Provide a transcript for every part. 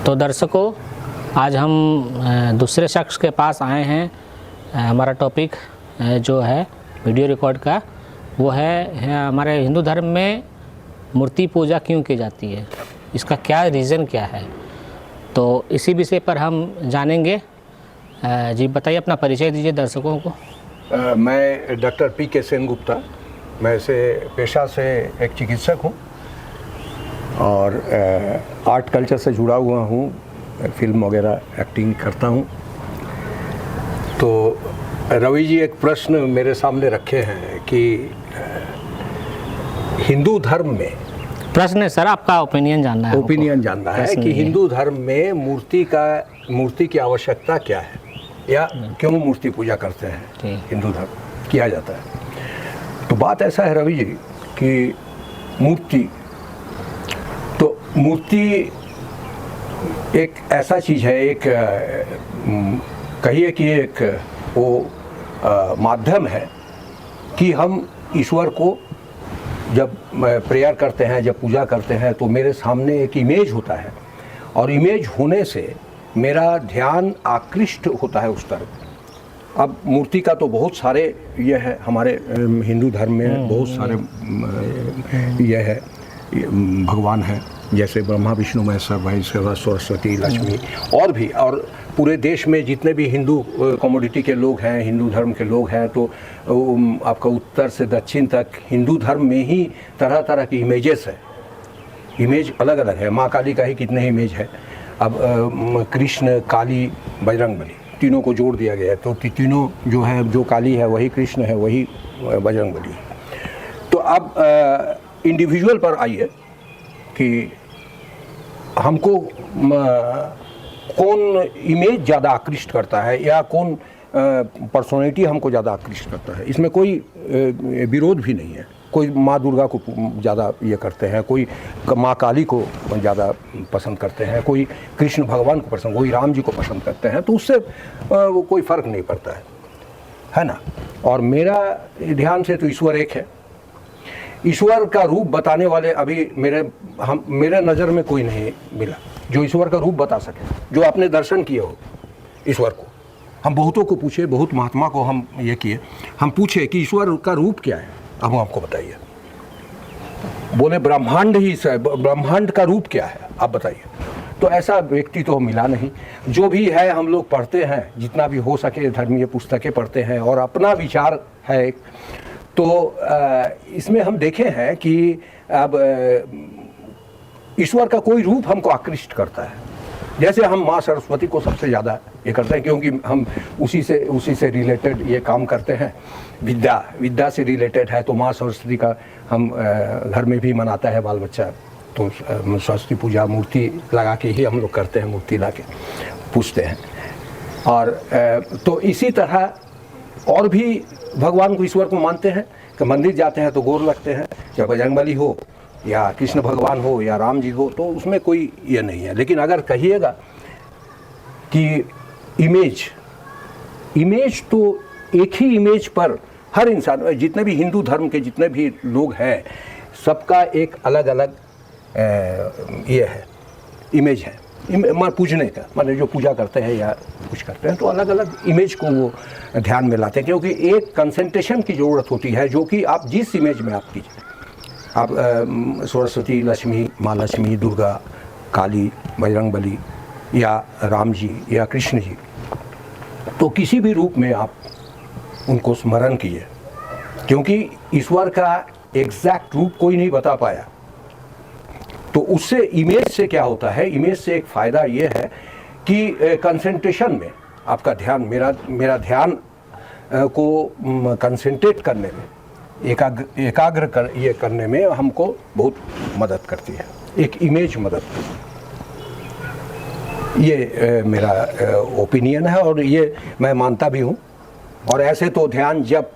तो दर्शकों, आज हम दूसरे शख्स के पास आए हैं। हमारा टॉपिक जो है वीडियो रिकॉर्ड का, वो है हमारे हिंदू धर्म में मूर्ति पूजा क्यों की जाती है, इसका क्या रीज़न क्या है। तो इसी विषय पर हम जानेंगे। जी बताइए, अपना परिचय दीजिए दर्शकों को। मैं डॉक्टर पी.के. सेनगुप्ता, मैं से पेशा से एक चिकित्सक हूँ और आर्ट कल्चर से जुड़ा हुआ हूँ, फिल्म वगैरह एक्टिंग करता हूँ। तो रवि जी एक प्रश्न मेरे सामने रखे हैं कि हिंदू धर्म में, प्रश्न है सर, आपका ओपिनियन जानना है। ओपिनियन जानना है कि हिंदू धर्म में मूर्ति की आवश्यकता क्या है या क्यों मूर्ति पूजा करते हैं, हिंदू धर्म किया जाता है। तो बात ऐसा है रवि जी कि मूर्ति एक ऐसा चीज़ है, एक कहिए कि एक वो माध्यम है कि हम ईश्वर को जब प्रेयर करते हैं, जब पूजा करते हैं, तो मेरे सामने एक इमेज होता है और इमेज होने से मेरा ध्यान आकृष्ट होता है उस तरफ। अब मूर्ति का तो बहुत सारे ये है, हमारे हिंदू धर्म में बहुत सारे ये है, भगवान हैं, जैसे ब्रह्मा विष्णु महेश्वर महेश्वर, सरस्वती, लक्ष्मी और भी, और पूरे देश में जितने भी हिंदू कम्युनिटी के लोग हैं, हिंदू धर्म के लोग हैं, तो आपका उत्तर से दक्षिण तक हिंदू धर्म में ही तरह तरह की इमेजेस है। इमेज अलग अलग है, माँ काली का ही कितने ही इमेज है। अब कृष्ण, काली, बजरंगबली, तीनों को जोड़ दिया गया है, तो तीनों जो है, जो काली है वही कृष्ण है, वही बजरंगबली है। तो अब इंडिविजुअल पर आइए कि हमको कौन इमेज ज़्यादा आकृष्ट करता है या कौन पर्सनालिटी हमको ज़्यादा आकृष्ट करता है। इसमें कोई विरोध भी नहीं है। कोई माँ दुर्गा को ज़्यादा ये करते हैं, कोई माँ काली को ध्यादा पसंद करते हैं, कोई कृष्ण भगवान को पसंद, कोई राम जी को पसंद करते हैं। तो उससे कोई फ़र्क नहीं पड़ता है ना। और मेरा ध्यान से तो ईश्वर एक है। ईश्वर का रूप बताने वाले अभी मेरे नज़र में कोई नहीं मिला जो ईश्वर का रूप बता सके, जो आपने दर्शन किए हो ईश्वर को। हम बहुतों को पूछे, बहुत महात्मा को हम ये किए, हम पूछे कि ईश्वर का रूप क्या है, अब आपको बताइए। बोले ब्रह्मांड का रूप क्या है, आप बताइए। तो ऐसा व्यक्ति तो मिला नहीं। जो भी है हम लोग पढ़ते हैं, जितना भी हो सके धर्मीय पुस्तकें पढ़ते हैं और अपना विचार है। तो इसमें हम देखे हैं कि अब ईश्वर का कोई रूप हमको आकृष्ट करता है। जैसे हम माँ सरस्वती को सबसे ज़्यादा ये करते हैं, क्योंकि हम उसी से रिलेटेड ये काम करते हैं। विद्या से रिलेटेड है, तो माँ सरस्वती का हम घर में भी मनाता है बाल बच्चा। तो सरस्वती पूजा मूर्ति लगा के ही हम लोग करते हैं, मूर्ति ला के पूजते हैं। और तो इसी तरह और भी भगवान को, ईश्वर को मानते हैं कि मंदिर जाते हैं तो गोर लगते हैं, चाहे बजरंगबली हो या कृष्ण भगवान हो या राम जी हो, तो उसमें कोई ये नहीं है। लेकिन अगर कहिएगा कि इमेज तो एक ही इमेज पर हर इंसान, जितने भी हिंदू धर्म के जितने भी लोग हैं, सबका एक अलग अलग ये है, इमेज है पूजने का। मतलब जो पूजा करते हैं या कुछ करते हैं, तो अलग अलग इमेज को वो ध्यान में लाते हैं, क्योंकि एक कंसंट्रेशन की ज़रूरत होती है, जो कि आप जिस इमेज में आप कीजिए। आप सरस्वती, लक्ष्मी, माँ लक्ष्मी, दुर्गा, काली, बजरंगबली या राम जी या कृष्ण जी, तो किसी भी रूप में आप उनको स्मरण कीजिए, क्योंकि ईश्वर का एग्जैक्ट रूप कोई नहीं बता पाया। तो उससे इमेज से क्या होता है, इमेज से एक फ़ायदा ये है कि कंसंट्रेशन में आपका ध्यान, मेरा ध्यान को कंसंट्रेट करने में, एकाग्र करने में हमको बहुत मदद करती है। एक इमेज मदद करती है। ये मेरा ओपिनियन है और ये मैं मानता भी हूँ। और ऐसे तो ध्यान जब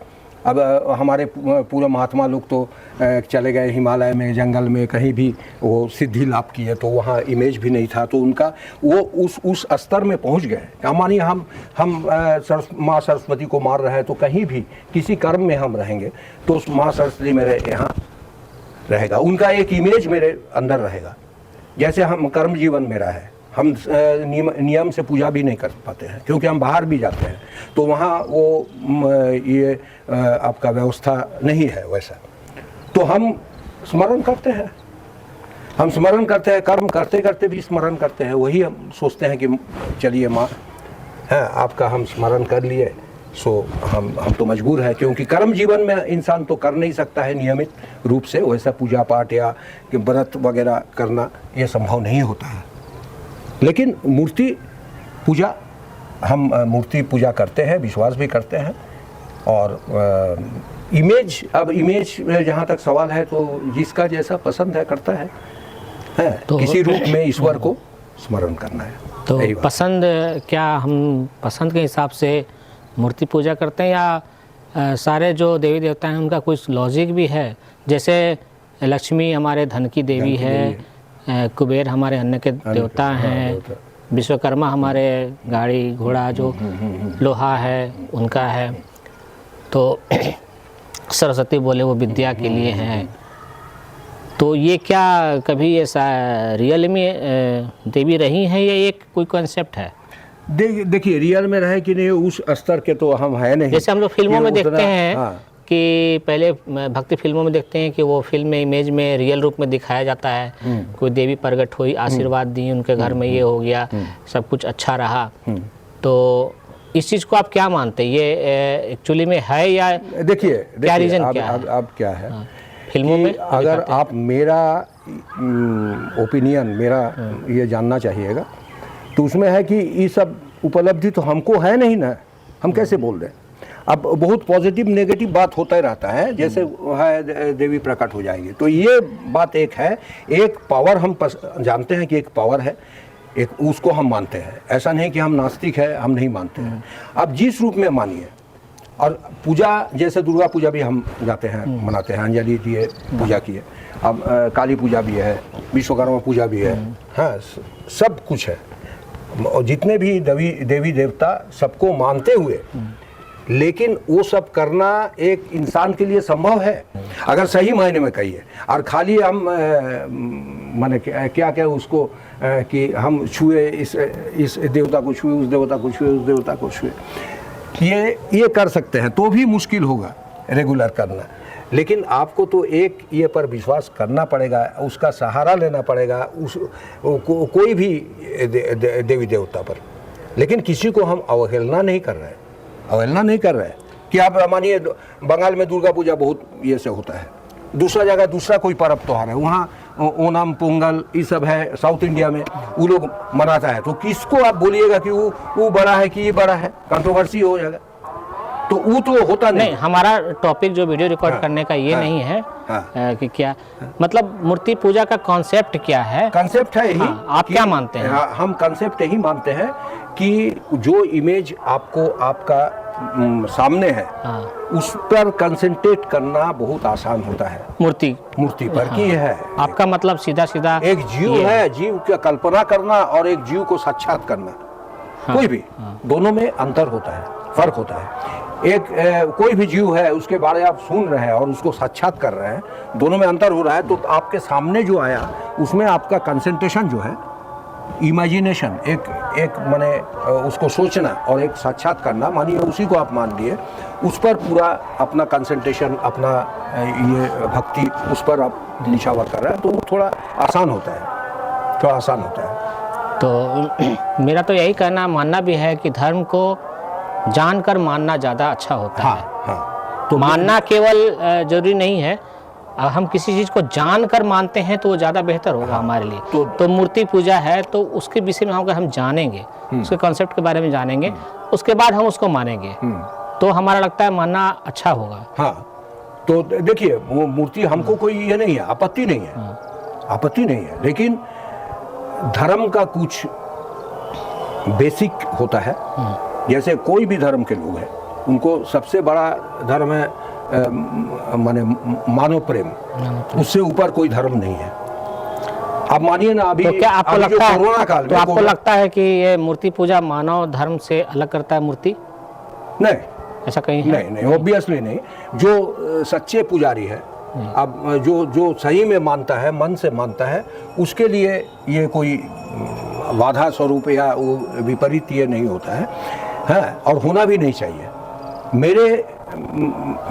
अब हमारे पूरे महात्मा लोग तो चले गए हिमालय में, जंगल में, कहीं भी वो सिद्धि लाभ किए, तो वहाँ इमेज भी नहीं था, तो उनका वो उस स्तर में पहुँच गए। मानिए हम माँ सरस्वती को मार रहे हैं, तो कहीं भी किसी कर्म में हम रहेंगे तो उस माँ सरस्वती मेरे यहाँ रहेगा, उनका एक इमेज मेरे अंदर रहेगा। जैसे हम कर्म जीवन मेरा है, हम नियम से पूजा भी नहीं कर पाते हैं, क्योंकि हम बाहर भी जाते हैं तो वहाँ वो ये आपका व्यवस्था नहीं है वैसा। तो हम स्मरण करते हैं, हम स्मरण करते हैं, कर्म करते करते भी स्मरण करते हैं। वही हम सोचते हैं कि चलिए माँ है आपका हम स्मरण कर लिए, सो हम तो मजबूर है, क्योंकि कर्म जीवन में इंसान तो कर नहीं सकता है नियमित रूप से वैसा पूजा पाठ या कि व्रत वगैरह करना, ये संभव नहीं होता है। लेकिन मूर्ति पूजा, हम मूर्ति पूजा करते हैं, विश्वास भी करते हैं। और इमेज, अब इमेज जहाँ तक सवाल है तो जिसका जैसा पसंद है करता है तो किसी रूप में ईश्वर को स्मरण करना है। तो पसंद, क्या हम पसंद के हिसाब से मूर्ति पूजा करते हैं या सारे जो देवी देवता हैं उनका कुछ लॉजिक भी है? जैसे लक्ष्मी हमारे धन की देवी है, कुबेर हमारे अन्न के देवता हैं, विश्वकर्मा हमारे गाड़ी घोड़ा जो लोहा है उनका है, तो सरस्वती बोले वो विद्या के लिए हैं। तो ये क्या कभी ऐसा रियल में देवी रही हैं या एक कोई कॉन्सेप्ट है? देखिए रियल में रहे कि नहीं उस स्तर के तो हम है नहीं। जैसे हम लोग फिल्मों में देखते हैं कि पहले भक्ति फिल्मों में देखते हैं कि वो फिल्म में इमेज में रियल रूप में दिखाया जाता है, कोई देवी प्रकट हुई, आशीर्वाद दी, उनके घर में ये हो गया, सब कुछ अच्छा रहा। तो इस चीज़ को आप क्या मानते हैं, ये एक्चुअली में है या देखिए क्या रीजन क्या है? अब क्या है फिल्मों में अगर आप मेरा ओपिनियन, मेरा ये जानना चाहिएगा तो उसमें है कि ये सब उपलब्धि तो हमको है नहीं ना, हम कैसे बोल रहे हैं। अब बहुत पॉजिटिव नेगेटिव बात होता ही रहता है, जैसे है देवी प्रकट हो जाएगी, तो ये बात एक है, एक पावर हम जानते हैं कि एक पावर है, एक उसको हम मानते हैं। ऐसा नहीं कि हम नास्तिक है, हम नहीं मानते हैं। अब जिस रूप में मानिए, और पूजा जैसे दुर्गा पूजा भी हम जाते हैं मनाते हैं, अंजलि दिए पूजा किए, अब काली पूजा भी है, विश्वकर्मा पूजा भी है, हाँ सब कुछ है, और जितने भी देवी देवता सबको मानते हुए, लेकिन वो सब करना एक इंसान के लिए संभव है अगर सही मायने में कहिए। और खाली हम माने क्या क्या उसको कि हम छुए, इस देवता को छुए, उस देवता को छुए, उस देवता को छुए, ये कर सकते हैं तो भी मुश्किल होगा रेगुलर करना। लेकिन आपको तो एक ये पर विश्वास करना पड़ेगा, उसका सहारा लेना पड़ेगा, कोई भी देवी देवता पर। लेकिन किसी को हम अवहेलना नहीं कर रहे हैं कि आप मानिए बंगाल में दुर्गा पूजा बहुत ये से होता है, दूसरा जगह दूसरा कोई पर्व त्योहार है, वहाँ ओणम पोंगल ये सब है, साउथ इंडिया में वो लोग मनाता है, तो किसको आप बोलिएगा कि वो बड़ा है कि ये बड़ा है, कंट्रोवर्सी हो जाएगा। तो वो तो होता नहीं। हमारा टॉपिक जो वीडियो रिकॉर्ड करने का ये नहीं है कि क्या मतलब मूर्ति पूजा का कॉन्सेप्ट क्या है। कॉन्सेप्ट है यही। आप क्या मानते हैं? हम कॉन्सेप्ट यही मानते हैं कि जो इमेज आपको आपका सामने है उस पर कंसंट्रेट करना बहुत आसान होता है। मूर्ति पर की है। आपका मतलब सीधा सीधा एक जीव है, जीव की कल्पना करना और एक जीव को साक्षात करना, कोई भी दोनों में अंतर होता है, फर्क होता है। एक कोई भी जीव है उसके बारे में आप सुन रहे हैं और उसको साक्षात कर रहे हैं, दोनों में अंतर हो रहा है। तो आपके सामने जो आया उसमें आपका कंसंट्रेशन जो है, इमेजिनेशन, एक माने उसको सोचना और एक साक्षात करना, मानिए उसी को आप मान लिए, उस पर पूरा अपना कंसंट्रेशन, अपना ये भक्ति उस पर आप निछावर कर रहे हैं, तो वो थोड़ा आसान होता है। तो मेरा तो यही कहना मानना भी है कि धर्म को जानकर मानना ज़्यादा अच्छा होता है। तो मानना केवल जरूरी नहीं है, हम किसी चीज़ को जानकर मानते हैं तो वो ज़्यादा बेहतर होगा हमारे लिए। तो मूर्ति पूजा है तो उसके विषय में अगर हम जानेंगे, उसके कॉन्सेप्ट के बारे में जानेंगे, उसके बाद हम उसको मानेंगे, तो हमारा लगता है मानना अच्छा होगा। तो देखिए वो मूर्ति हमको कोई ये नहीं है, आपत्ति नहीं है, लेकिन धर्म का कुछ बेसिक होता है। जैसे कोई भी धर्म के लोग हैं, उनको सबसे बड़ा धर्म है माने मानव प्रेम, उससे ऊपर कोई धर्म नहीं है। आप मानिए ना, अभी तो क्या आपको लगता है, कोरोना काल में आपको लगता है कि ये मूर्ति पूजा मानव धर्म से अलग करता है मूर्ति? नहीं, ऐसा कहीं है? नहीं, ऑब्वियसली नहीं। जो सच्चे पुजारी है, अब जो सही में मानता है, मन से मानता है, उसके लिए ये कोई बाधा स्वरूप या वो विपरीत ये नहीं होता है, हाँ, और होना भी नहीं चाहिए।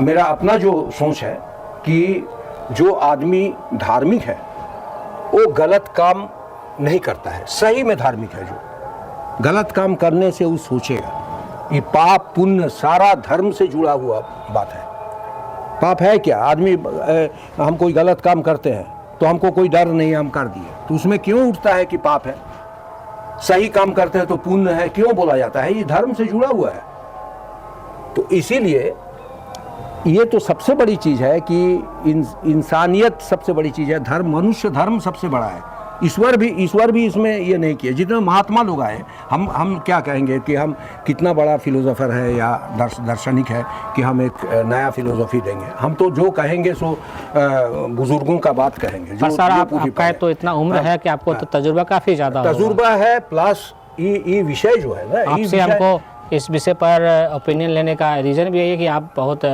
मेरा अपना जो सोच है कि जो आदमी धार्मिक है वो गलत काम नहीं करता है, सही में धार्मिक है जो गलत काम करने से वो सोचेगा। ये पाप पुण्य सारा धर्म से जुड़ा हुआ बात है। पाप है क्या? आदमी हम कोई गलत काम करते हैं तो हमको कोई डर नहीं, हम कर दिए, तो उसमें क्यों उठता है कि पाप है? सही काम करते हैं तो पुण्य है, क्यों बोला जाता है? ये धर्म से जुड़ा हुआ है। तो इसीलिए ये तो सबसे बड़ी चीज़ है कि इंसानियत सबसे बड़ी चीज़ है, धर्म, मनुष्य धर्म सबसे बड़ा है। ईश्वर भी इसमें ये नहीं किया। जितने महात्मा लोग आए, हम क्या कहेंगे कि हम कितना बड़ा फिलोसोफर है या दार्शनिक है कि हम एक नया फिलोसॉफी देंगे। हम तो जो कहेंगे सो बुजुर्गों का बात कहेंगे। पर सर आपका तो इतना उम्र है कि आपको तो तजुर्बा काफ़ी ज़्यादा तजुर्बा है, प्लस ये विषय जो है ना, आपसे हमको इस विषय पर ओपिनियन लेने का रीज़न भी यही है कि आप बहुत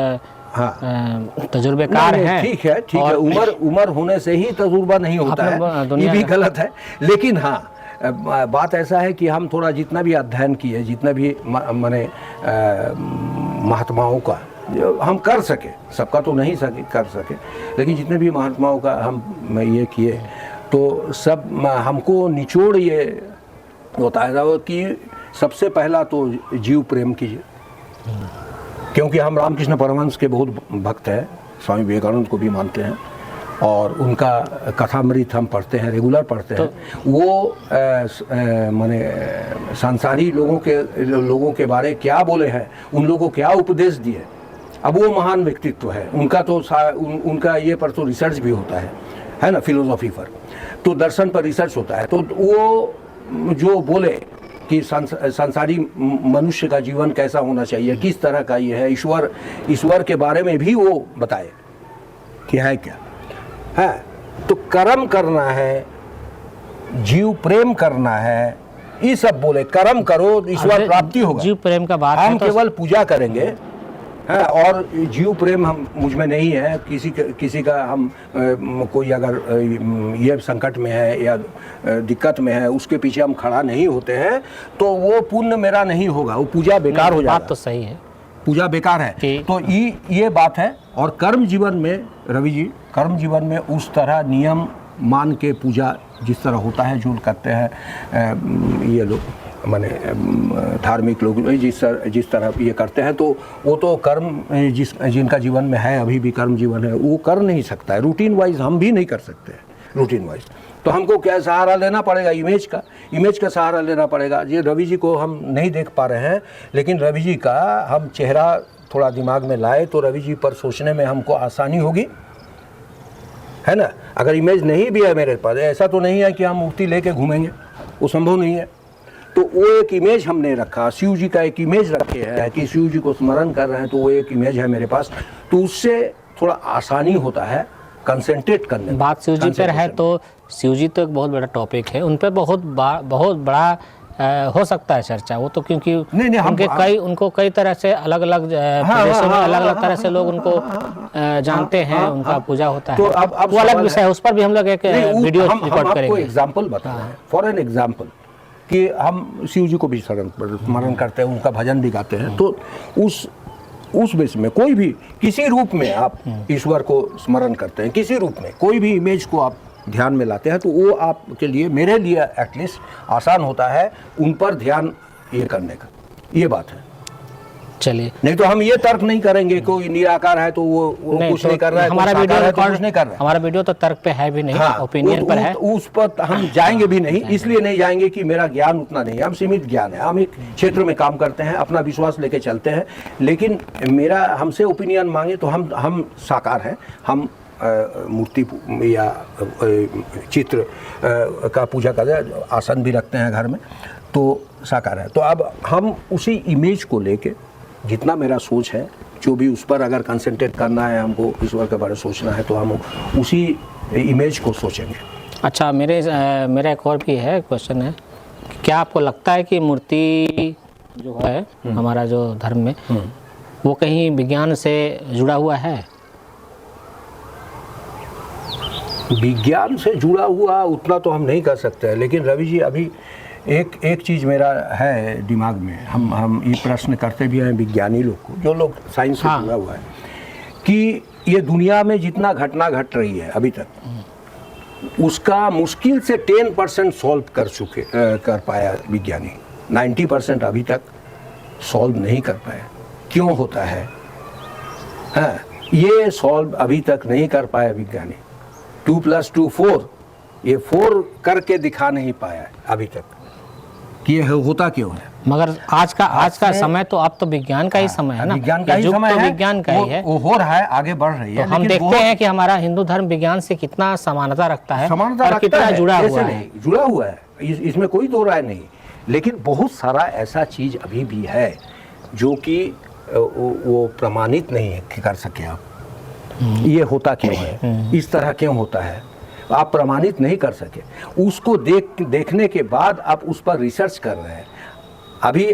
तजुर्बेकार हैं। ठीक है, उम्र होने से ही तजुर्बा नहीं होता है, ये भी गलत है। लेकिन हाँ, बात ऐसा है कि हम थोड़ा जितना भी अध्ययन किए, जितना भी माने महात्माओं का हम कर सके, सबका तो नहीं कर सके, लेकिन जितने भी महात्माओं का हम ये किए तो सब हमको निचोड़ ये होता है कि सबसे पहला तो जीव प्रेम कीजिए, क्योंकि हम रामकृष्ण परमहंस के बहुत भक्त हैं, स्वामी विवेकानंद को भी मानते हैं और उनका कथामृत हम पढ़ते हैं, रेगुलर पढ़ते हैं। वो माने संसारी लोगों के बारे क्या बोले हैं, उन लोगों को क्या उपदेश दिए। अब वो महान व्यक्तित्व है, उनका तो उनका ये पर तो रिसर्च भी होता है ना, फिलोसॉफी पर, तो दर्शन पर रिसर्च होता है। तो वो जो बोले कि संसारी मनुष्य का जीवन कैसा होना चाहिए, किस तरह का ये है, ईश्वर के बारे में भी वो बताए कि है क्या है। तो कर्म करना है, जीव प्रेम करना है, ये सब बोले। कर्म करो, ईश्वर प्राप्ति होगा। जीव प्रेम का बात हम केवल पूजा करेंगे, है, और जीव प्रेम हम मुझ में नहीं है। किसी का हम कोई अगर ये संकट में है या दिक्कत में है, उसके पीछे हम खड़ा नहीं होते हैं तो वो पुण्य मेरा नहीं होगा, वो पूजा बेकार हो जाएगा। बात तो सही है, पूजा बेकार है। तो ये बात है। और कर्म जीवन में, रवि जी, कर्म जीवन में उस तरह नियम मान के पूजा जिस तरह होता है, जो करते हैं ये लोग, माने धार्मिक लोग जिस तरह ये करते हैं, तो वो तो कर्म जिनका जीवन में है, अभी भी कर्म जीवन है, वो कर नहीं सकता है। रूटीन वाइज हम भी नहीं कर सकते हैं, रूटीन वाइज। तो हमको क्या सहारा लेना पड़ेगा? इमेज का सहारा लेना पड़ेगा। ये रवि जी को हम नहीं देख पा रहे हैं, लेकिन रवि जी का हम चेहरा थोड़ा दिमाग में लाए तो रवि जी पर सोचने में हमको आसानी होगी, है ना। अगर इमेज नहीं भी है मेरे पास, ऐसा तो नहीं है कि हम मूर्ति लेके घूमेंगे, वो संभव नहीं है। तो वो एक इमेज हमने रखा, शिव जी का एक इमेज रखे है कि शिव जी को स्मरण कर रहे हैं, तो वो एक इमेज है मेरे पास, तो उससे थोड़ा आसानी होता है कंसंट्रेट करने में। बात शिव जी पर है तो शिव जी तो एक बहुत बड़ा टॉपिक है, उन पर बहुत बड़ा हो सकता है चर्चा। वो तो क्योंकि उनको कई तरह से अलग अलग प्रदेशों में अलग अलग तरह से लोग उनको जानते हैं, उनका पूजा होता है, तो अब वो अलग विषय है, उस पर भी हम लोग एक वीडियो रिकॉर्ड करेंगे। एग्जाम्पल बता, फॉर एन एग्जाम्पल कि हम शिव जी को भी स्मरण करते हैं, उनका भजन भी गाते हैं, तो उस बेस में कोई भी किसी रूप में आप ईश्वर को स्मरण करते हैं, किसी रूप में कोई भी इमेज को आप ध्यान में लाते हैं, तो वो आपके लिए, मेरे लिए एटलीस्ट आसान होता है उन पर ध्यान ये करने का। ये बात है। चलिए, नहीं तो हम ये तर्क नहीं करेंगे कोई निराकार है तो वो कुछ नहीं कर रहा है, हमारा वीडियो कुछ नहीं कर रहा है। हमारा वीडियो तो तर्क पे है भी नहीं, ओपिनियन पर है, उस पर हम जाएंगे भी नहीं। इसलिए नहीं जाएंगे कि मेरा ज्ञान उतना नहीं है, हम सीमित ज्ञान है, हम एक क्षेत्र में काम करते हैं, अपना विश्वास लेके चलते हैं। लेकिन मेरा हमसे ओपिनियन मांगे तो हम साकार हैं, हम मूर्ति या चित्र का पूजा करते हैं, आसन भी रखते हैं घर में, तो साकार है। तो अब हम उसी इमेज को लेके, जितना मेरा सोच है, जो भी उस पर अगर कंसंट्रेट करना है, हमको ईश्वर के बारे में सोचना है, तो हम उसी इमेज को सोचेंगे। अच्छा, मेरा एक और भी है क्वेश्चन है, क्या आपको लगता है कि मूर्ति जो है हमारा जो धर्म में, वो कहीं विज्ञान से जुड़ा हुआ है? विज्ञान से जुड़ा हुआ उतना तो हम नहीं कर सकते हैं, लेकिन रवि जी अभी एक चीज़ मेरा है दिमाग में, हम ये प्रश्न करते भी हैं विज्ञानी लोग को, जो लोग साइंस से जुड़ा हुआ है, कि ये दुनिया में जितना घटना घट रही है अभी तक, उसका मुश्किल से 10% सॉल्व कर पाया विज्ञानी, 90% अभी तक सॉल्व नहीं कर पाया। क्यों होता है? हाँ, ये सॉल्व अभी तक नहीं कर पाया विज्ञानी। 2+2 4, ये 4 करके दिखा नहीं पाया अभी तक कि ये होता क्यों है। मगर आज का समय तो अब तो विज्ञान का ही समय है ना, विज्ञान का ही युग समय तो है, विज्ञान का ही है। वो हो रहा है, आगे बढ़ रही है। तो हम देखते हैं कि हमारा हिंदू धर्म विज्ञान से कितना समानता रखता है और कितना जुड़ा हुआ है। जुड़ा हुआ है, इसमें कोई दो राय नहीं। लेकिन बहुत सारा ऐसा चीज अभी भी है जो कि वो प्रमाणित नहीं कर सके आप। ये होता क्यों है, इस तरह क्यों होता है, आप प्रमाणित नहीं कर सके। उसको देखने के बाद आप उस पर रिसर्च कर रहे हैं। अभी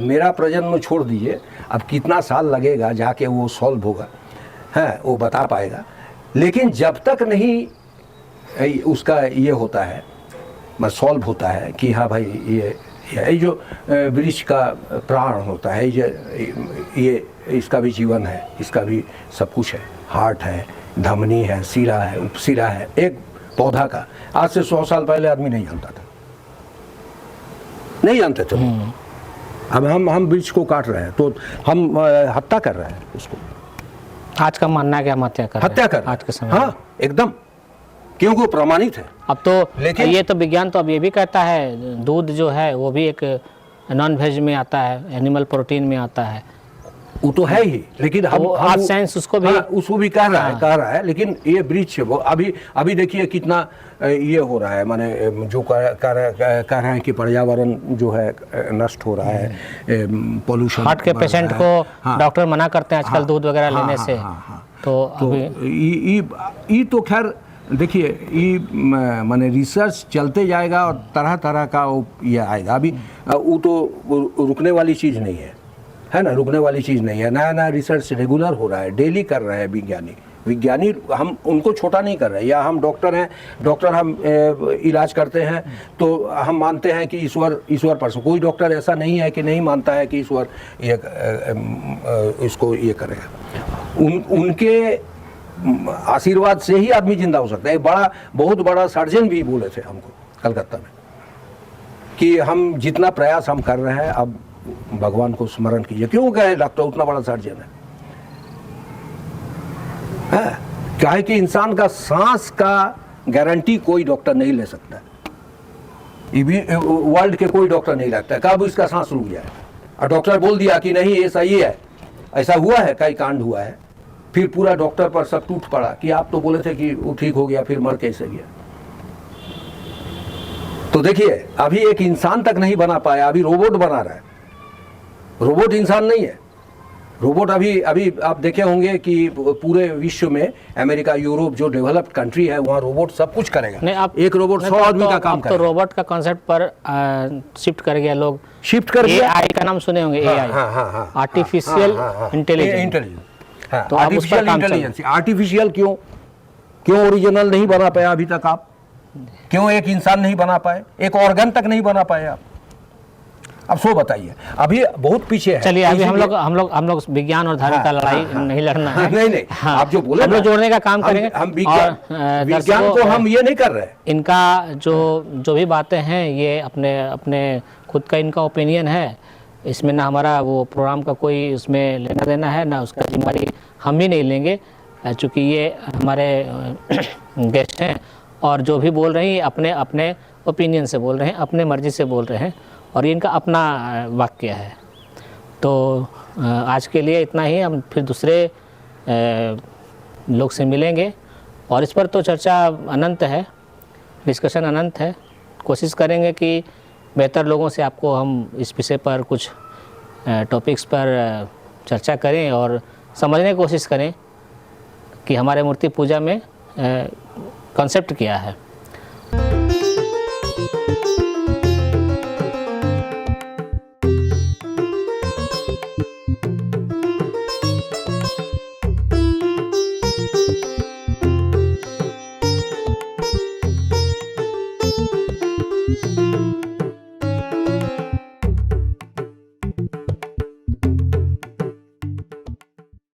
मेरा प्रजन्म छोड़ दीजिए, अब कितना साल लगेगा जाके वो सॉल्व होगा, है वो बता पाएगा। लेकिन जब तक नहीं उसका ये होता है, सॉल्व होता है कि हाँ भाई ये जो वृक्ष का प्राण होता है, ये इसका भी जीवन है, इसका भी सब कुछ है, हार्ट है, धमनी है, सिरा है, उपसिरा है, एक पौधा का। आज से 100 साल पहले आदमी नहीं जानता था, नहीं जानते थे। अब हम वृक्ष को काट रहे हैं तो हम हत्या कर रहे हैं उसको। आज का मानना है कि हम हत्या कर आज के समय। हाँ एकदम, क्योंकि वो प्रमाणित है। अब तो लेकिन ये तो विज्ञान तो अब ये भी कहता है दूध जो है वो भी एक नॉन वेज में आता है, एनिमल प्रोटीन में आता है। वो तो है ही, लेकिन हम आज साइंस उसको भी कह रहा है। लेकिन ये वृक्ष वो अभी देखिए कितना ये हो रहा है, माने जो कह रहे हैं कि पर्यावरण जो है नष्ट हो रहा है, पोल्यूशन। हार्ट के पेशेंट को डॉक्टर मना करते हैं आजकल दूध वगैरह लेने से। तो ये तो खैर देखिए, ये माने रिसर्च चलते जाएगा और तरह तरह का ये आएगा। अभी वो तो रुकने वाली चीज़ नहीं है ना, रुकने वाली चीज़ नहीं है। नया नया रिसर्च रेगुलर हो रहा है, डेली कर रहे हैं विज्ञानी। हम उनको छोटा नहीं कर रहे हैं। या हम डॉक्टर हैं, डॉक्टर हम इलाज करते हैं तो हम मानते हैं कि ईश्वर पर। कोई डॉक्टर ऐसा नहीं है कि नहीं मानता है कि ईश्वर ये इसको ये करेगा। उनके आशीर्वाद से ही आदमी जिंदा हो सकता है। बहुत बड़ा सर्जन भी बोले थे हमको कलकत्ता में कि हम जितना प्रयास हम कर रहे हैं, अब भगवान को स्मरण कीजिए। क्यों कहे डॉक्टर उतना बड़ा सर्जन है? क्या है कि इंसान का सांस का गारंटी कोई डॉक्टर नहीं ले सकता, वर्ल्ड के कोई डॉक्टर नहीं लगता है। कब इसका सांस रुक जाए और डॉक्टर बोल दिया कि नहीं ये सही है, ऐसा हुआ है, कई कांड हुआ है, फिर पूरा डॉक्टर पर सब टूट पड़ा कि आप तो बोले थे कि वो ठीक हो गया, फिर मर कैसे गया। तो देखिए, अभी एक इंसान तक नहीं बना पाया, अभी रोबोट बना रहा है। रोबोट इंसान नहीं है, रोबोट अभी आप देखे होंगे कि पूरे विश्व में अमेरिका, यूरोप जो डेवलप्ड कंट्री है, वहाँ रोबोट सब कुछ करेगा। नहीं, अब एक रोबोट 100 आदमी का काम करेगा। तो रोबोट का कॉन्सेप्ट पर शिफ्ट कर गया, लोग शिफ्ट कर गया। AI का नाम सुने होंगे, AI, आर्टिफिशियल इंटेलिजेंस। तो आर्टिफिशियल इंटेलिजेंस, आर्टिफिशियल क्यों ओरिजिनल नहीं बना पाया अभी तक आप? क्यों एक इंसान नहीं बना पाए, एक ऑर्गन तक नहीं बना पाए आप? अब सो बताइए, अभी बहुत पीछे है। चलिए, अभी हम लोग विज्ञान और धर्म का लड़ाई नहीं लड़ना है। नहीं, आप जो बोले हम लोग जोड़ने का काम करेंगे। हम विज्ञान को हम ये नहीं कर रहे। इनका जो भी बातें हैं, ये अपने खुद का इनका ओपिनियन है। इसमें ना हमारा वो प्रोग्राम का कोई उसमें लेना देना है, ना उसका जिम्मेदारी हम भी नहीं लेंगे, चूँकि ये हमारे गेस्ट हैं और जो भी बोल रहे हैं अपने ओपिनियन से बोल रहे हैं, अपने मर्जी से बोल रहे हैं और ये इनका अपना वाक्य है। तो आज के लिए इतना ही। हम फिर दूसरे लोग से मिलेंगे और इस पर तो चर्चा अनंत है, डिस्कशन अनंत है। कोशिश करेंगे कि बेहतर लोगों से आपको हम इस विषय पर कुछ टॉपिक्स पर चर्चा करें और समझने की कोशिश करें कि हमारे मूर्ति पूजा में कॉन्सेप्ट क्या है।